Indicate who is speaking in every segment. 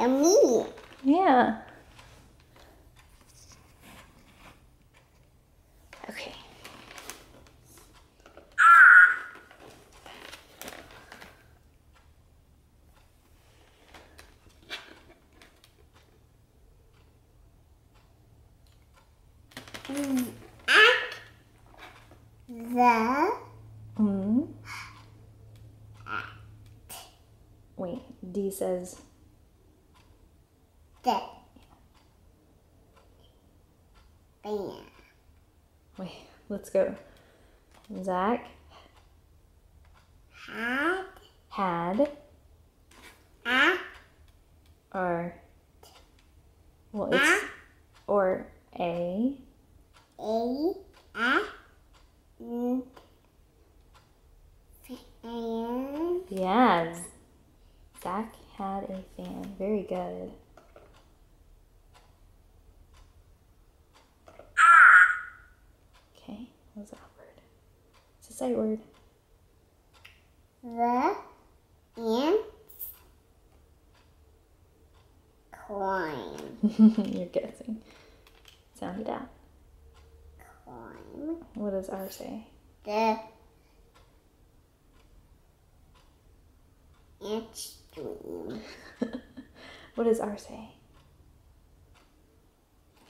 Speaker 1: and me.
Speaker 2: Yeah. Okay.
Speaker 1: The
Speaker 2: Wait, D says
Speaker 1: the band.
Speaker 2: wait, let's go. Zach had or well it's or a
Speaker 1: and
Speaker 2: yeah. Zach had a fan. Very good. Okay, what was that word? It's a sight word.
Speaker 1: the ants climb.
Speaker 2: You're guessing. Sound it out.
Speaker 1: Climb.
Speaker 2: What does R say?
Speaker 1: The ant stream.
Speaker 2: What does R say?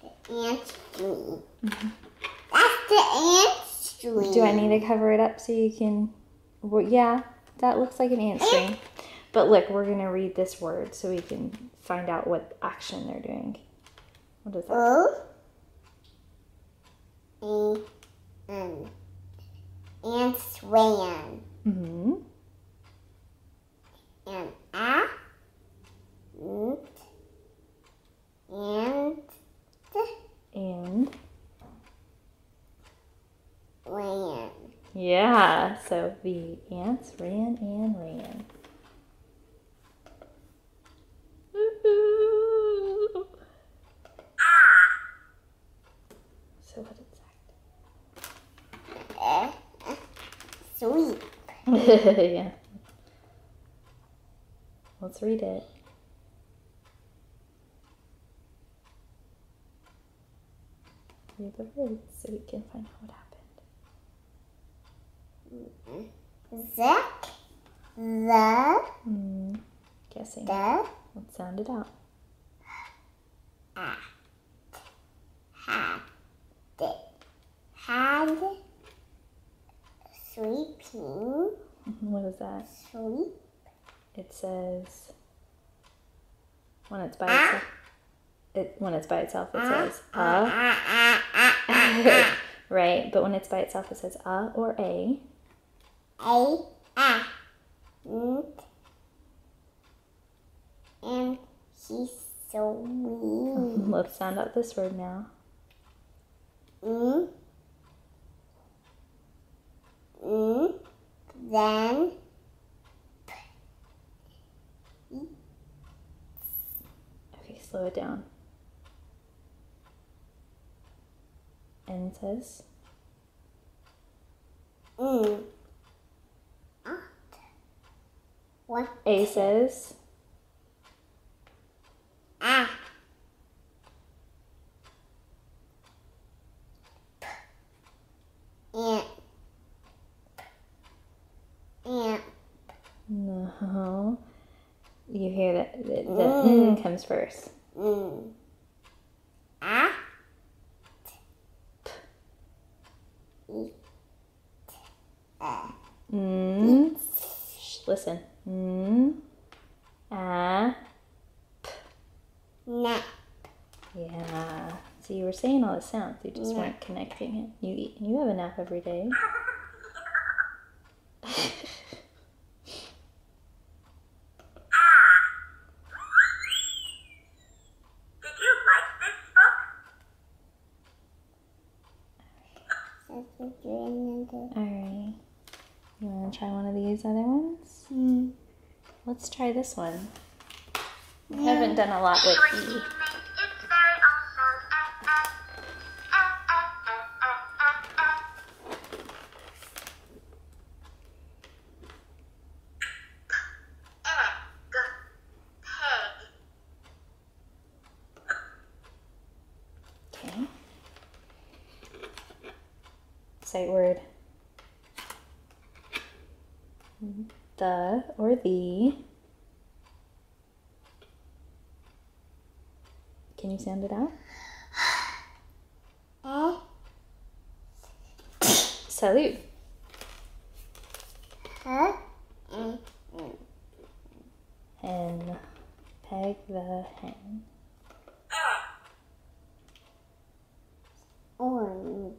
Speaker 1: The ant stream. That's the ant stream.
Speaker 2: Do I need to cover it up so you can... Well, yeah, that looks like an ant string. But look, we're going to read this word so we can find out what action they're doing. What is that?
Speaker 1: An ants ran.
Speaker 2: Mm-hmm.
Speaker 1: And ant
Speaker 2: And...
Speaker 1: ran.
Speaker 2: Yeah, so the ants ran and ran. Woo-hoo. So what is
Speaker 1: Sweep.
Speaker 2: that? Yeah. Let's read it. Read the words so we can find out what happened.
Speaker 1: Zach,
Speaker 2: Guessing.
Speaker 1: the
Speaker 2: Let's sound it out.
Speaker 1: had sweeping.
Speaker 2: What is that?
Speaker 1: Sweep.
Speaker 2: It says when it's by itself. When it's by itself, it says right, but when it's by itself, it says or a.
Speaker 1: And he's so weird.
Speaker 2: Let's sound out this word now.
Speaker 1: Then
Speaker 2: Okay, slow it down. N says
Speaker 1: what?
Speaker 2: A says no. You hear that the N comes first. Listen.
Speaker 1: Nap.
Speaker 2: Yeah. So you were saying all the sounds, you just weren't connecting it. You have a nap every day.
Speaker 3: Did you like this book?
Speaker 2: Alright. You want to try one of these other ones? Let's try this one. We haven't done a lot with
Speaker 3: Your
Speaker 2: E.
Speaker 3: teammate is very awesome. Egg. Pig.
Speaker 2: Sight word. The or the. Can you sound it out? Salute. Hen. Peg the hen.
Speaker 1: Orange.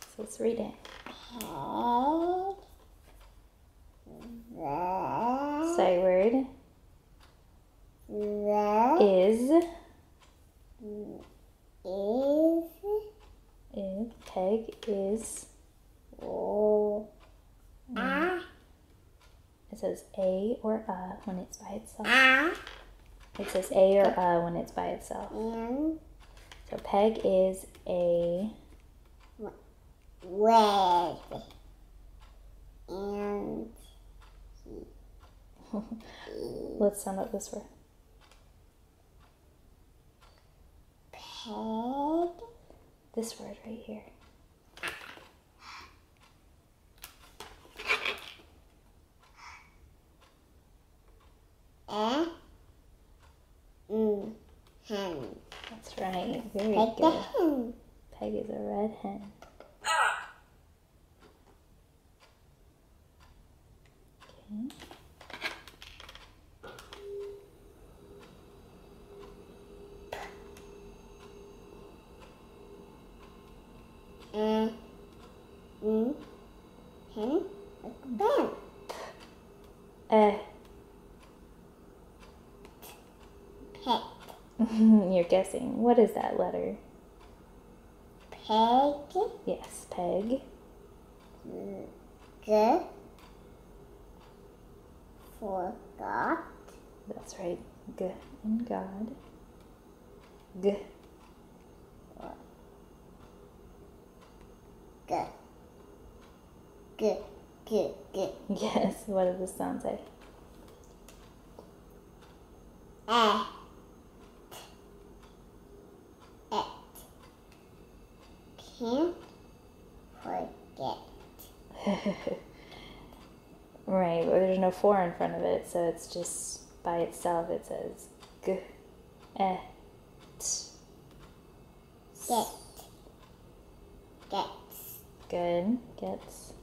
Speaker 2: So let's read it.
Speaker 1: Peg. The.
Speaker 2: Sight word
Speaker 1: The.
Speaker 2: is.
Speaker 1: Is.
Speaker 2: Peg is.
Speaker 1: Oh.
Speaker 2: It says a or when it's by itself.
Speaker 1: Ah.
Speaker 2: It says a or when it's by itself.
Speaker 1: And.
Speaker 2: So Peg is a.
Speaker 1: Red. And.
Speaker 2: Let's sound out this word.
Speaker 1: Peg.
Speaker 2: This word right here.
Speaker 1: Hen.
Speaker 2: That's right. Very
Speaker 1: Peg the
Speaker 2: good.
Speaker 1: hen.
Speaker 2: Peg is a red hen. Okay.
Speaker 1: Hen. Like Ben. Peg.
Speaker 2: You're guessing. What is that letter?
Speaker 1: Peg.
Speaker 2: Yes, Peg.
Speaker 1: G. For God.
Speaker 2: That's right. G in God. G.
Speaker 1: G. G. G. G.
Speaker 2: Yes. What does this sound say?
Speaker 1: Et. Can't forget.
Speaker 2: Right, but there's no four in front of it, so it's just by itself. It says G, E, T.
Speaker 1: Get. Gets.
Speaker 2: Good. Gets.